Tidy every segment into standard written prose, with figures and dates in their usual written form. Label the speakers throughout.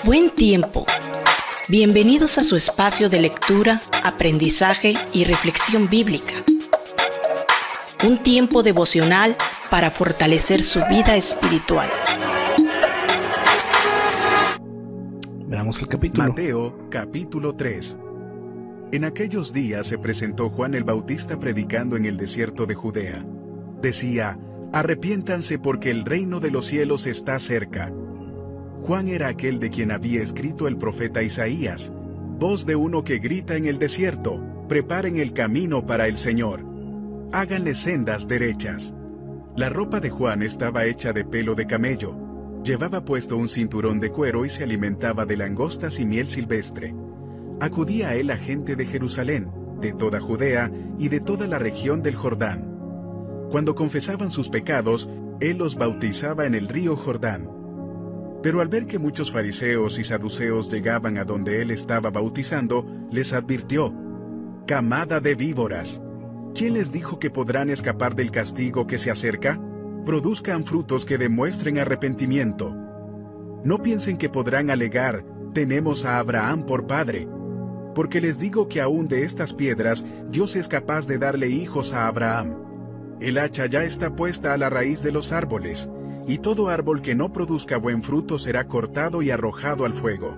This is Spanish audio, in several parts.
Speaker 1: Buen tiempo. Bienvenidos a su espacio de lectura, aprendizaje y reflexión bíblica. Un tiempo devocional para fortalecer su vida espiritual.
Speaker 2: Veamos el capítulo.
Speaker 3: Mateo, capítulo 3. En aquellos días se presentó Juan el Bautista predicando en el desierto de Judea. Decía: arrepiéntanse porque el reino de los cielos está cerca. Juan era aquel de quien había escrito el profeta Isaías: voz de uno que grita en el desierto, preparen el camino para el Señor, háganle sendas derechas. La ropa de Juan estaba hecha de pelo de camello, llevaba puesto un cinturón de cuero y se alimentaba de langostas y miel silvestre. Acudía a él la gente de Jerusalén, de toda Judea y de toda la región del Jordán. Cuando confesaban sus pecados, él los bautizaba en el río Jordán. Pero al ver que muchos fariseos y saduceos llegaban a donde él estaba bautizando, les advirtió: camada de víboras, ¿quién les dijo que podrán escapar del castigo que se acerca? Produzcan frutos que demuestren arrepentimiento. No piensen que podrán alegar: tenemos a Abraham por padre. Porque les digo que aún de estas piedras Dios es capaz de darle hijos a Abraham. El hacha ya está puesta a la raíz de los árboles, y todo árbol que no produzca buen fruto será cortado y arrojado al fuego.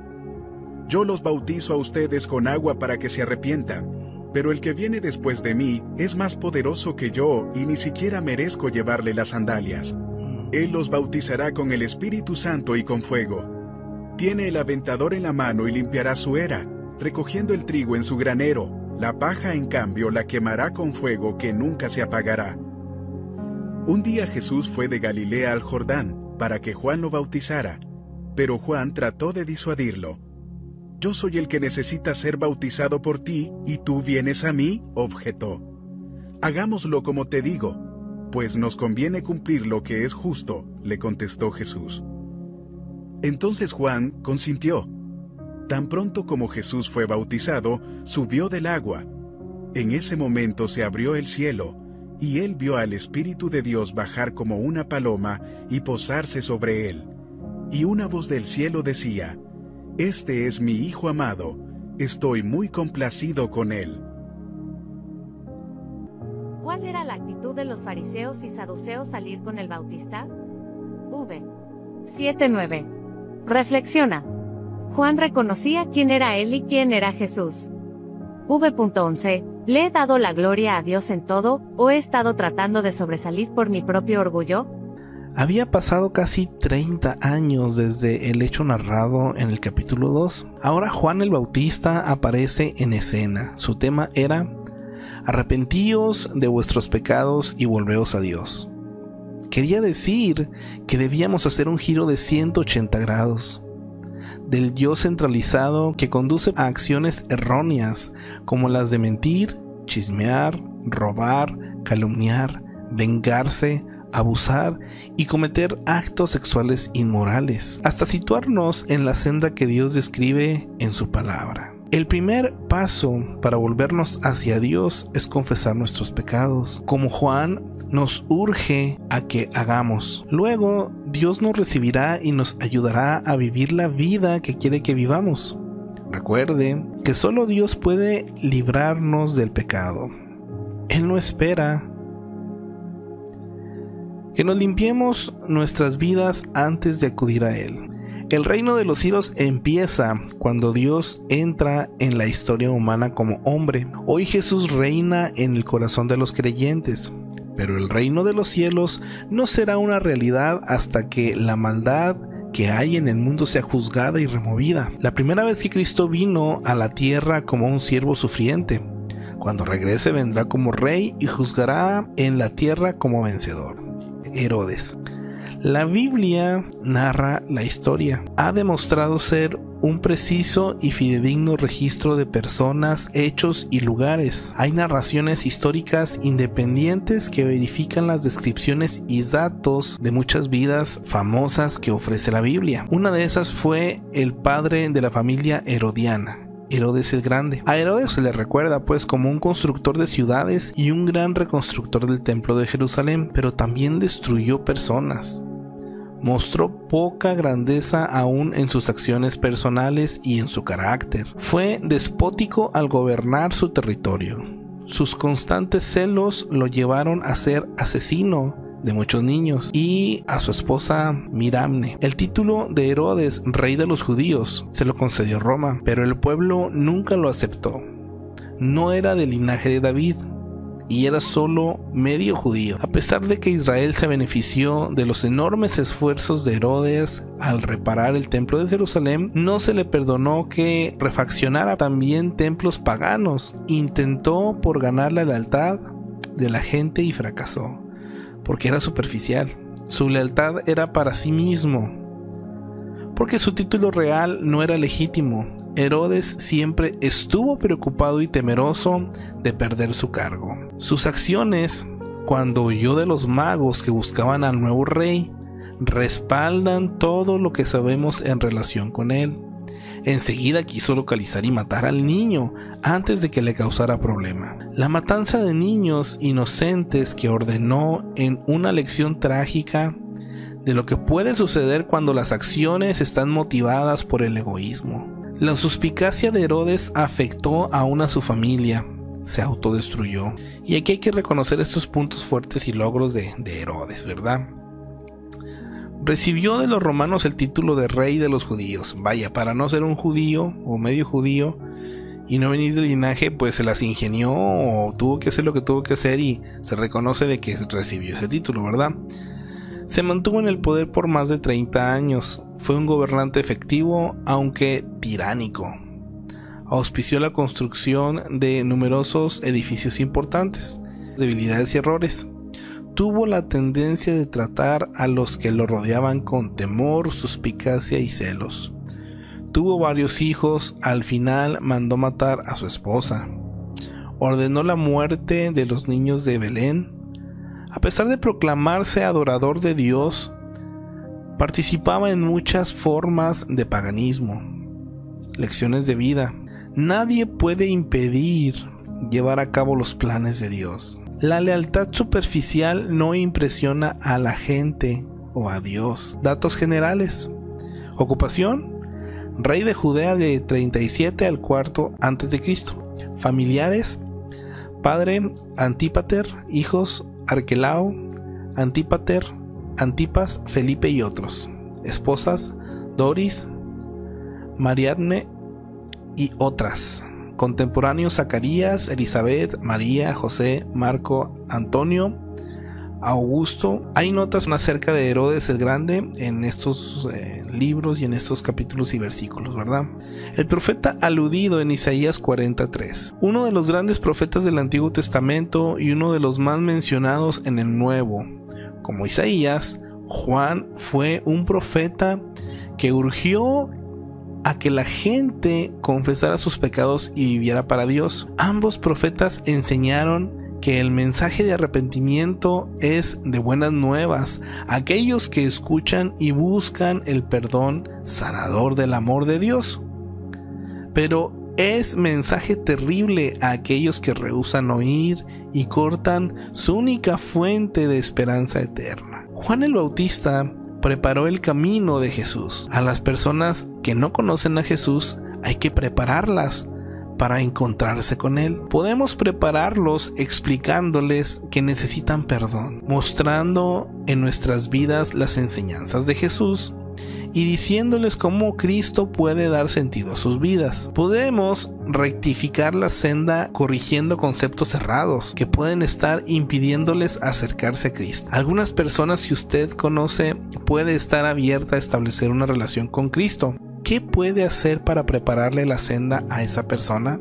Speaker 3: Yo los bautizo a ustedes con agua para que se arrepientan, pero el que viene después de mí es más poderoso que yo y ni siquiera merezco llevarle las sandalias. Él los bautizará con el Espíritu Santo y con fuego. Tiene el aventador en la mano y limpiará su era, recogiendo el trigo en su granero, la paja en cambio la quemará con fuego que nunca se apagará. Un día Jesús fue de Galilea al Jordán, para que Juan lo bautizara, pero Juan trató de disuadirlo. «Yo soy el que necesita ser bautizado por ti, ¿y tú vienes a mí?», objetó. «Hagámoslo como te digo, pues nos conviene cumplir lo que es justo», le contestó Jesús. Entonces Juan consintió. Tan pronto como Jesús fue bautizado, subió del agua. En ese momento se abrió el cielo, y él vio al Espíritu de Dios bajar como una paloma y posarse sobre él. Y una voz del cielo decía: «Este es mi Hijo amado, estoy muy complacido con él».
Speaker 4: ¿Cuál era la actitud de los fariseos y saduceos al ir con el Bautista? 7:9. Reflexiona. Juan reconocía quién era él y quién era Jesús. 11. ¿Le he dado la gloria a Dios en todo, o he estado tratando de sobresalir por mi propio orgullo?
Speaker 2: Había pasado casi 30 años desde el hecho narrado en el capítulo 2. Ahora Juan el Bautista aparece en escena. Su tema era: arrepentíos de vuestros pecados y volveos a Dios. Quería decir que debíamos hacer un giro de 180 grados. Del yo centralizado que conduce a acciones erróneas como las de mentir, chismear, robar, calumniar, vengarse, abusar y cometer actos sexuales inmorales, hasta situarnos en la senda que Dios describe en su palabra. El primer paso para volvernos hacia Dios es confesar nuestros pecados, como Juan nos urge a que hagamos. Luego, Dios nos recibirá y nos ayudará a vivir la vida que quiere que vivamos. Recuerde que solo Dios puede librarnos del pecado. Él no espera que nos limpiemos nuestras vidas antes de acudir a Él. El reino de los cielos empieza cuando Dios entra en la historia humana como hombre. Hoy Jesús reina en el corazón de los creyentes, pero el reino de los cielos no será una realidad hasta que la maldad que hay en el mundo sea juzgada y removida. La primera vez que Cristo vino a la tierra como un siervo sufriente. Cuando regrese vendrá como rey y juzgará en la tierra como vencedor. Herodes. La Biblia narra la historia. Ha demostrado ser un preciso y fidedigno registro de personas, hechos y lugares. Hay narraciones históricas independientes que verifican las descripciones y datos de muchas vidas famosas que ofrece la Biblia. Una de esas fue el padre de la familia herodiana, Herodes el Grande. A Herodes se le recuerda pues como un constructor de ciudades y un gran reconstructor del templo de Jerusalén, pero también destruyó personas. Mostró poca grandeza aún en sus acciones personales y en su carácter. Fue despótico al gobernar su territorio. Sus constantes celos lo llevaron a ser asesino de muchos niños y a su esposa Miramne. El título de Herodes, rey de los judíos, se lo concedió Roma, pero el pueblo nunca lo aceptó. No era del linaje de David y era solo medio judío. A pesar de que Israel se benefició de los enormes esfuerzos de Herodes al reparar el templo de Jerusalén, no se le perdonó que refaccionara también templos paganos. Intentó por ganar la lealtad de la gente y fracasó, porque era superficial. Su lealtad era para sí mismo, porque su título real no era legítimo. Herodes siempre estuvo preocupado y temeroso de perder su cargo. Sus acciones, cuando oyó de los magos que buscaban al nuevo rey, respaldan todo lo que sabemos en relación con él. Enseguida quiso localizar y matar al niño antes de que le causara problema. La matanza de niños inocentes que ordenó en una lección trágica de lo que puede suceder cuando las acciones están motivadas por el egoísmo. La suspicacia de Herodes afectó aún a su familia. Se autodestruyó. Y aquí hay que reconocer estos puntos fuertes y logros de Herodes, ¿verdad? Recibió de los romanos el título de rey de los judíos. Vaya, para no ser un judío o medio judío y no venir del linaje, pues se las ingenió o tuvo que hacer lo que tuvo que hacer y se reconoce de que recibió ese título, ¿verdad? Se mantuvo en el poder por más de 30 años. Fue un gobernante efectivo, aunque tiránico. Auspició la construcción de numerosos edificios importantes. Debilidades y errores. Tuvo la tendencia de tratar a los que lo rodeaban con temor, suspicacia y celos. Tuvo varios hijos, al final mandó matar a su esposa. Ordenó la muerte de los niños de Belén. A pesar de proclamarse adorador de Dios, participaba en muchas formas de paganismo. Lecciones de vida. Nadie puede impedir llevar a cabo los planes de Dios. La lealtad superficial no impresiona a la gente o a Dios. Datos generales. Ocupación: rey de Judea de 37 al 4 a.C. Familiares: padre Antípater, hijos Arquelao, Antípater, Antipas, Felipe y otros. Esposas: Doris, Mariadne y otras. Contemporáneos: Zacarías, Elizabeth, María, José, Marco, Antonio, Augusto. Hay notas acerca de Herodes el Grande en estos libros y en estos capítulos y versículos, ¿verdad? El profeta aludido en Isaías 43, uno de los grandes profetas del Antiguo Testamento y uno de los más mencionados en el Nuevo. Como Isaías, Juan fue un profeta que urgió a que la gente confesara sus pecados y viviera para Dios. Ambos profetas enseñaron que el mensaje de arrepentimiento es de buenas nuevas a aquellos que escuchan y buscan el perdón sanador del amor de Dios. Pero es mensaje terrible a aquellos que rehúsan oír y cortan su única fuente de esperanza eterna. Juan el Bautista preparó el camino de Jesús. A las personas que no conocen a Jesús hay que prepararlas para encontrarse con Él. Podemos prepararlos explicándoles que necesitan perdón, mostrando en nuestras vidas las enseñanzas de Jesús y diciéndoles cómo Cristo puede dar sentido a sus vidas. Podemos rectificar la senda corrigiendo conceptos errados que pueden estar impidiéndoles acercarse a Cristo. Algunas personas que usted conoce puede estar abierta a establecer una relación con Cristo. ¿Qué puede hacer para prepararle la senda a esa persona?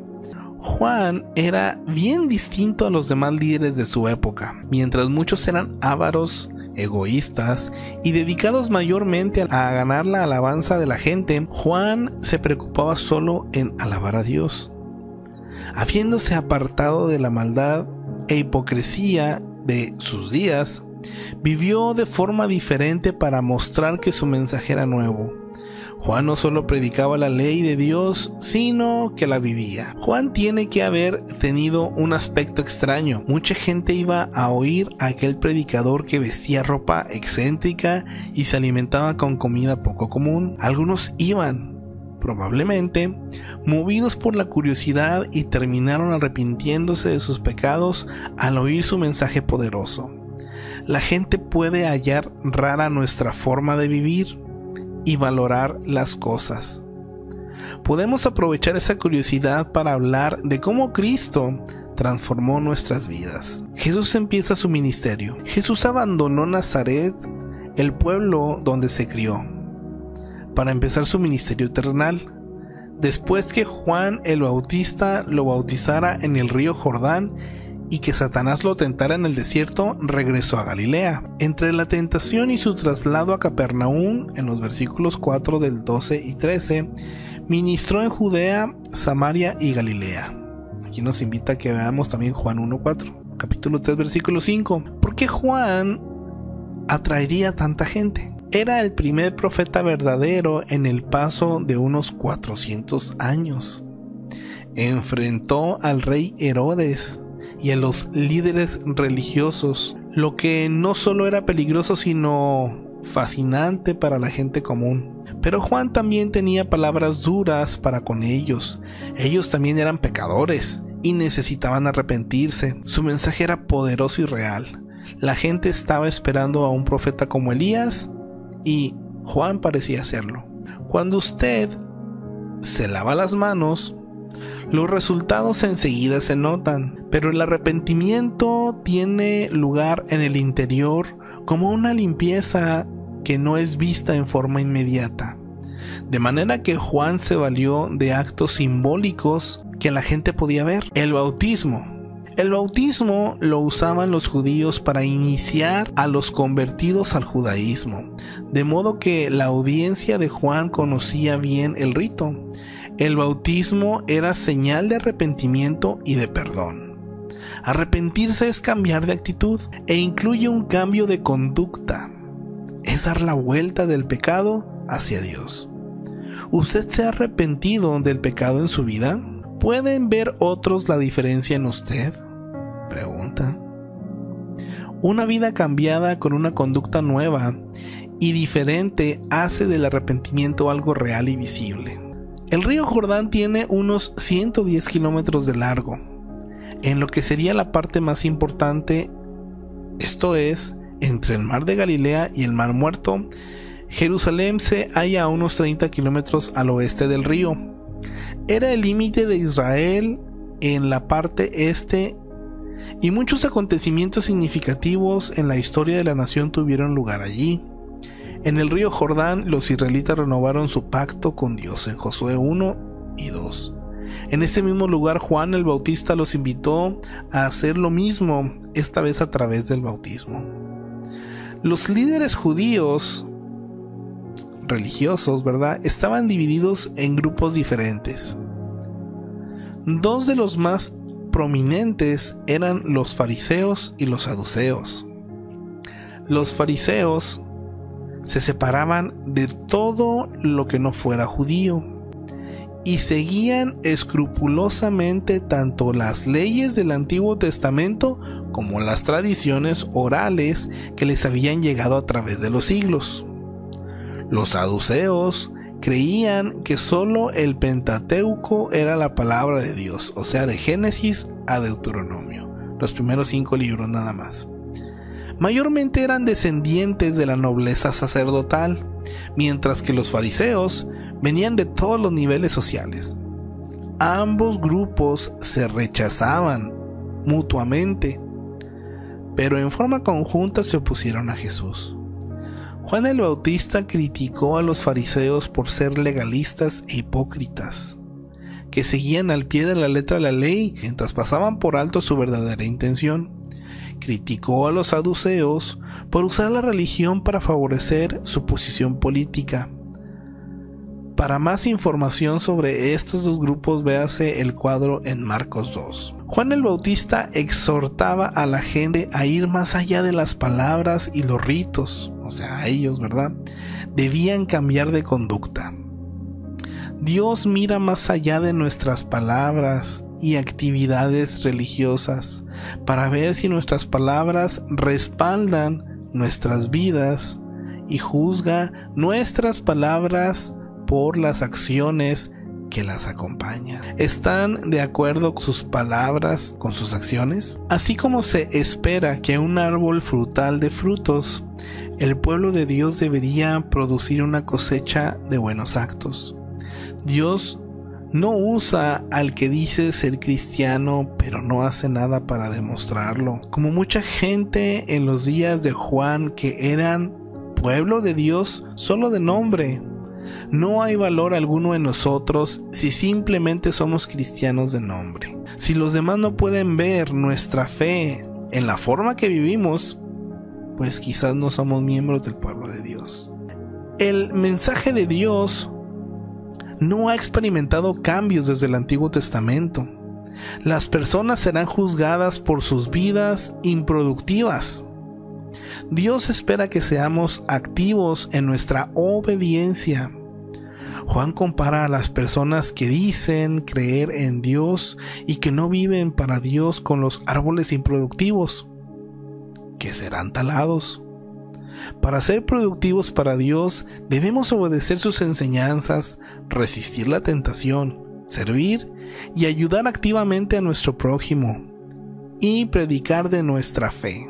Speaker 2: Juan era bien distinto a los demás líderes de su época. Mientras muchos eran ávaros, egoístas y dedicados mayormente a ganar la alabanza de la gente, Juan se preocupaba solo en alabar a Dios. Habiéndose apartado de la maldad e hipocresía de sus días, vivió de forma diferente para mostrar que su mensaje era nuevo. Juan no solo predicaba la ley de Dios, sino que la vivía. Juan tiene que haber tenido un aspecto extraño. Mucha gente iba a oír a aquel predicador que vestía ropa excéntrica y se alimentaba con comida poco común. Algunos iban, probablemente, movidos por la curiosidad y terminaron arrepintiéndose de sus pecados al oír su mensaje poderoso. La gente puede hallar rara nuestra forma de vivir y valorar las cosas. Podemos aprovechar esa curiosidad para hablar de cómo Cristo transformó nuestras vidas. Jesús empieza su ministerio. Jesús abandonó Nazaret, el pueblo donde se crió, para empezar su ministerio terrenal. Después que Juan el Bautista lo bautizara en el río Jordán y que Satanás lo tentara en el desierto, regresó a Galilea. Entre la tentación y su traslado a Capernaum, en los versículos 4 del 12 y 13, ministró en Judea, Samaria y Galilea. Aquí nos invita a que veamos también Juan 1:4, capítulo 3, versículo 5. ¿Por qué Juan atraería a tanta gente? Era el primer profeta verdadero en el paso de unos 400 años. Enfrentó al rey Herodes y a los líderes religiosos, lo que no solo era peligroso sino fascinante para la gente común. Pero Juan también tenía palabras duras para con ellos. Ellos también eran pecadores y necesitaban arrepentirse. Su mensaje era poderoso y real. La gente estaba esperando a un profeta como Elías y Juan parecía serlo. Cuando usted se lava las manos, los resultados enseguida se notan, pero el arrepentimiento tiene lugar en el interior como una limpieza que no es vista en forma inmediata. De manera que Juan se valió de actos simbólicos que la gente podía ver. El bautismo. El bautismo lo usaban los judíos para iniciar a los convertidos al judaísmo, de modo que la audiencia de Juan conocía bien el rito. El bautismo era señal de arrepentimiento y de perdón. Arrepentirse es cambiar de actitud e incluye un cambio de conducta. Es dar la vuelta del pecado hacia Dios. ¿Usted se ha arrepentido del pecado en su vida? ¿Pueden ver otros la diferencia en usted? Pregunta. Una vida cambiada con una conducta nueva y diferente hace del arrepentimiento algo real y visible. El río Jordán tiene unos 110 kilómetros de largo, en lo que sería la parte más importante, esto es, entre el mar de Galilea y el mar Muerto. Jerusalén se halla a unos 30 kilómetros al oeste del río. Era el límite de Israel en la parte este y muchos acontecimientos significativos en la historia de la nación tuvieron lugar allí. En el río Jordán, los israelitas renovaron su pacto con Dios en Josué 1 y 2. En este mismo lugar, Juan el Bautista los invitó a hacer lo mismo, esta vez a través del bautismo. Los líderes judíos religiosos, ¿verdad?, estaban divididos en grupos diferentes. Dos de los más prominentes eran los fariseos y los saduceos. Los fariseos se separaban de todo lo que no fuera judío y seguían escrupulosamente tanto las leyes del Antiguo Testamento como las tradiciones orales que les habían llegado a través de los siglos. Los saduceos creían que solo el Pentateuco era la palabra de Dios, o sea, de Génesis a Deuteronomio, los primeros 5 libros nada más. Mayormente eran descendientes de la nobleza sacerdotal, mientras que los fariseos venían de todos los niveles sociales. Ambos grupos se rechazaban mutuamente, pero en forma conjunta se opusieron a Jesús. Juan el Bautista criticó a los fariseos por ser legalistas e hipócritas, que seguían al pie de la letra de la ley mientras pasaban por alto su verdadera intención. Criticó a los saduceos por usar la religión para favorecer su posición política. Para más información sobre estos dos grupos, véase el cuadro en Marcos 2. Juan el Bautista exhortaba a la gente a ir más allá de las palabras y los ritos, o sea, a ellos, ¿verdad? Debían cambiar de conducta. Dios mira más allá de nuestras palabras y actividades religiosas para ver si nuestras palabras respaldan nuestras vidas y juzga nuestras palabras por las acciones que las acompañan. ¿Están de acuerdo sus palabras con sus acciones? Así como se espera que un árbol frutal dé frutos, el pueblo de Dios debería producir una cosecha de buenos actos. Dios no usa al que dice ser cristiano pero no hace nada para demostrarlo, como mucha gente en los días de Juan que eran pueblo de Dios solo de nombre. No hay valor alguno en nosotros si simplemente somos cristianos de nombre. Si los demás no pueden ver nuestra fe en la forma que vivimos, pues quizás no somos miembros del pueblo de Dios. El mensaje de Dios no ha experimentado cambios desde el Antiguo Testamento. Las personas serán juzgadas por sus vidas improductivas. Dios espera que seamos activos en nuestra obediencia. Juan compara a las personas que dicen creer en Dios y que no viven para Dios con los árboles improductivos, que serán talados. Para ser productivos para Dios, debemos obedecer sus enseñanzas, resistir la tentación, servir y ayudar activamente a nuestro prójimo y predicar de nuestra fe.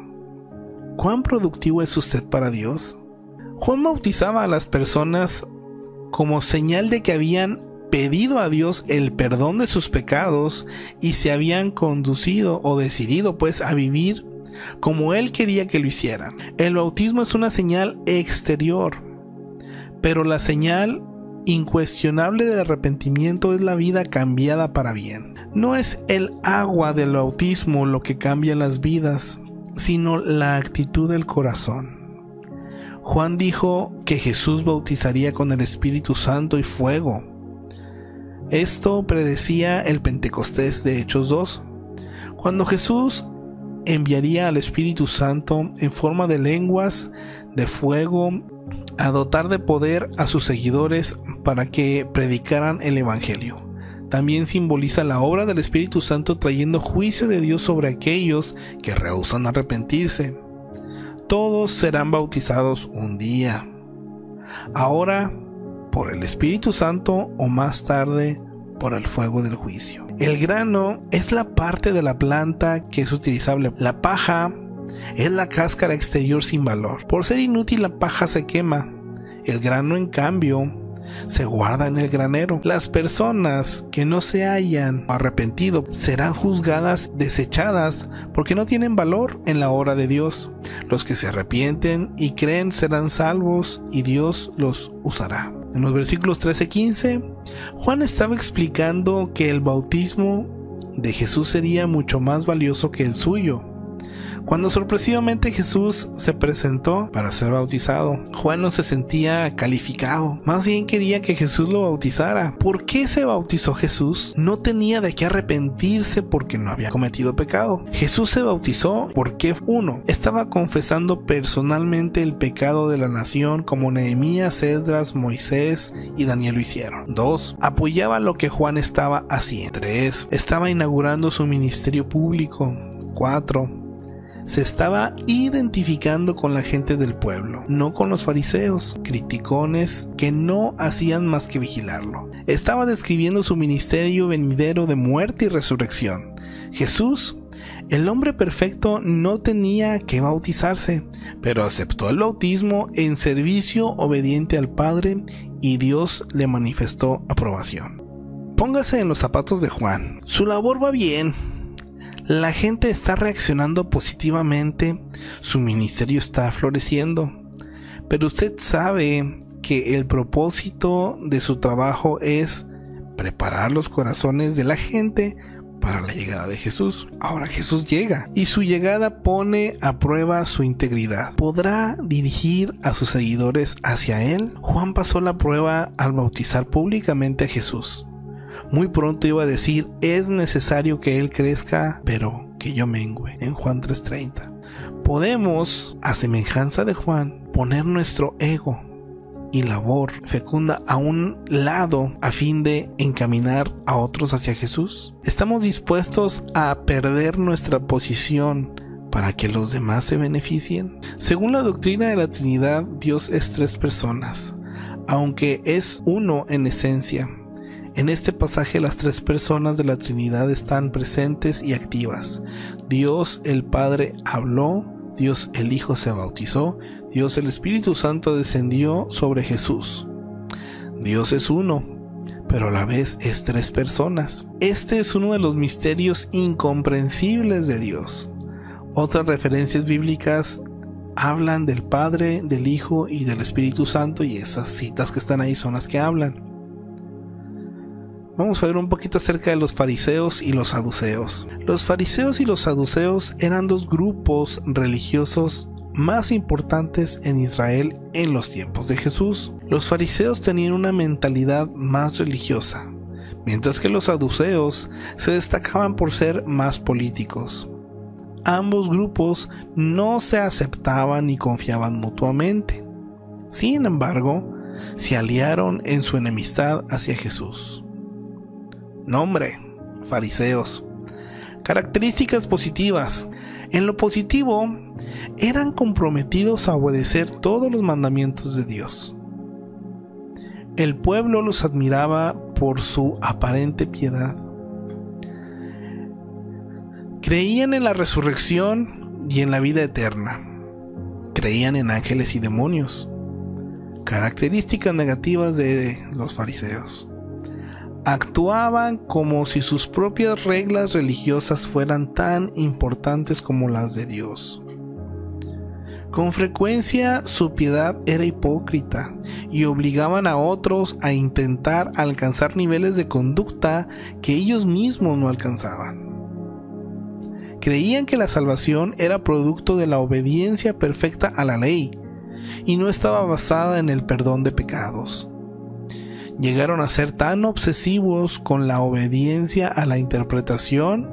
Speaker 2: ¿Cuán productivo es usted para Dios? Juan bautizaba a las personas como señal de que habían pedido a Dios el perdón de sus pecados y se habían conducido o decidido pues a vivir como Él quería que lo hicieran. El bautismo es una señal exterior, pero la señal incuestionable de arrepentimiento es la vida cambiada para bien. No es el agua del bautismo lo que cambia las vidas, sino la actitud del corazón. Juan dijo que Jesús bautizaría con el Espíritu Santo y fuego. Esto predecía el Pentecostés de Hechos 2, cuando Jesús enviaría al Espíritu Santo en forma de lenguas de fuego a dotar de poder a sus seguidores para que predicaran el Evangelio. También simboliza la obra del Espíritu Santo trayendo juicio de Dios sobre aquellos que rehúsan arrepentirse. Todos serán bautizados un día, ahora por el Espíritu Santo o más tarde por el fuego del juicio. El grano es la parte de la planta que es utilizable. La paja es la cáscara exterior sin valor. Por ser inútil, la paja se quema. El grano, en cambio, se guarda en el granero. Las personas que no se hayan arrepentido serán juzgadas, desechadas, porque no tienen valor en la obra de Dios. Los que se arrepienten y creen serán salvos y Dios los usará. En los versículos 13-15, Juan estaba explicando que el bautismo de Jesús sería mucho más valioso que el suyo. Cuando sorpresivamente Jesús se presentó para ser bautizado, Juan no se sentía calificado, más bien quería que Jesús lo bautizara. ¿Por qué se bautizó Jesús? No tenía de qué arrepentirse porque no había cometido pecado. Jesús se bautizó porque 1. Estaba confesando personalmente el pecado de la nación como Nehemías, Esdras, Moisés y Daniel lo hicieron. 2. Apoyaba lo que Juan estaba haciendo. 3. Estaba inaugurando su ministerio público. 4. Se estaba identificando con la gente del pueblo, no con los fariseos, criticones que no hacían más que vigilarlo. Estaba describiendo su ministerio venidero de muerte y resurrección. Jesús, el hombre perfecto, no tenía que bautizarse, pero aceptó el bautismo en servicio obediente al Padre y Dios le manifestó aprobación. Póngase en los zapatos de Juan. Su labor va bien. La gente está reaccionando positivamente, su ministerio está floreciendo, pero usted sabe que el propósito de su trabajo es preparar los corazones de la gente para la llegada de Jesús. Ahora Jesús llega y su llegada pone a prueba su integridad. ¿Podrá dirigir a sus seguidores hacia él? Juan pasó la prueba al bautizar públicamente a Jesús. Muy pronto iba a decir: es necesario que él crezca, pero que yo mengüe, en Juan 3:30. Podemos, a semejanza de Juan, poner nuestro ego y labor fecunda a un lado a fin de encaminar a otros hacia Jesús. ¿Estamos dispuestos a perder nuestra posición para que los demás se beneficien? Según la doctrina de la Trinidad, Dios es 3 personas, aunque es uno en esencia. En este pasaje las 3 personas de la Trinidad están presentes y activas. Dios el Padre habló, Dios el Hijo se bautizó, Dios el Espíritu Santo descendió sobre Jesús. Dios es uno, pero a la vez es 3 personas. Este es uno de los misterios incomprensibles de Dios. Otras referencias bíblicas hablan del Padre, del Hijo y del Espíritu Santo, y esas citas que están ahí son las que hablan. Vamos a ver un poquito acerca de los fariseos y los saduceos. Los fariseos y los saduceos eran 2 grupos religiosos más importantes en Israel en los tiempos de Jesús. Los fariseos tenían una mentalidad más religiosa, mientras que los saduceos se destacaban por ser más políticos. Ambos grupos no se aceptaban ni confiaban mutuamente. Sin embargo, se aliaron en su enemistad hacia Jesús. Nombre: fariseos. Características positivas. En lo positivo, eran comprometidos a obedecer todos los mandamientos de Dios. El pueblo los admiraba por su aparente piedad. Creían en la resurrección y en la vida eterna. Creían en ángeles y demonios. Características negativas de los fariseos. Actuaban como si sus propias reglas religiosas fueran tan importantes como las de Dios. Con frecuencia su piedad era hipócrita y obligaban a otros a intentar alcanzar niveles de conducta que ellos mismos no alcanzaban. Creían que la salvación era producto de la obediencia perfecta a la ley y no estaba basada en el perdón de pecados. Llegaron a ser tan obsesivos con la obediencia a la interpretación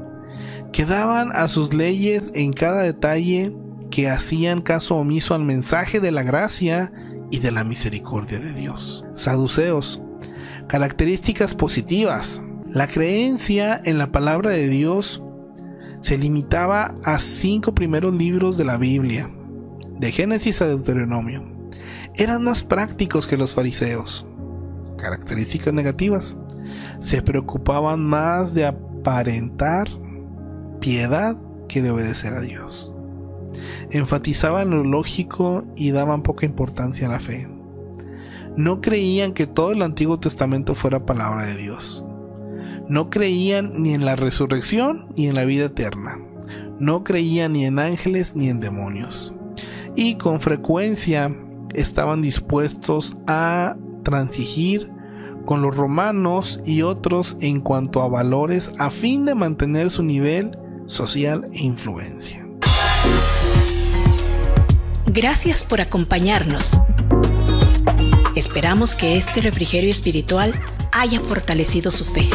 Speaker 2: que daban a sus leyes en cada detalle, que hacían caso omiso al mensaje de la gracia y de la misericordia de Dios. Saduceos. Características positivas. La creencia en la palabra de Dios se limitaba a 5 primeros libros de la Biblia, de Génesis a Deuteronomio. Eran más prácticos que los fariseos. Características negativas. Se preocupaban más de aparentar piedad que de obedecer a Dios. Enfatizaban lo lógico y daban poca importancia a la fe. No creían que todo el Antiguo Testamento fuera palabra de Dios. No creían ni en la resurrección ni en la vida eterna. No creían ni en ángeles ni en demonios. Y con frecuencia estaban dispuestos a transigir con los romanos y otros en cuanto a valores a fin de mantener su nivel social e influencia.
Speaker 1: Gracias por acompañarnos. Esperamos que este refrigerio espiritual haya fortalecido su fe.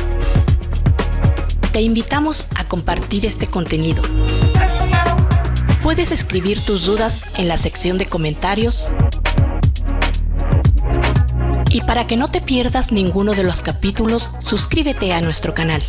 Speaker 1: Te invitamos a compartir este contenido. Puedes escribir tus dudas en la sección de comentarios. Y para que no te pierdas ninguno de los capítulos, suscríbete a nuestro canal.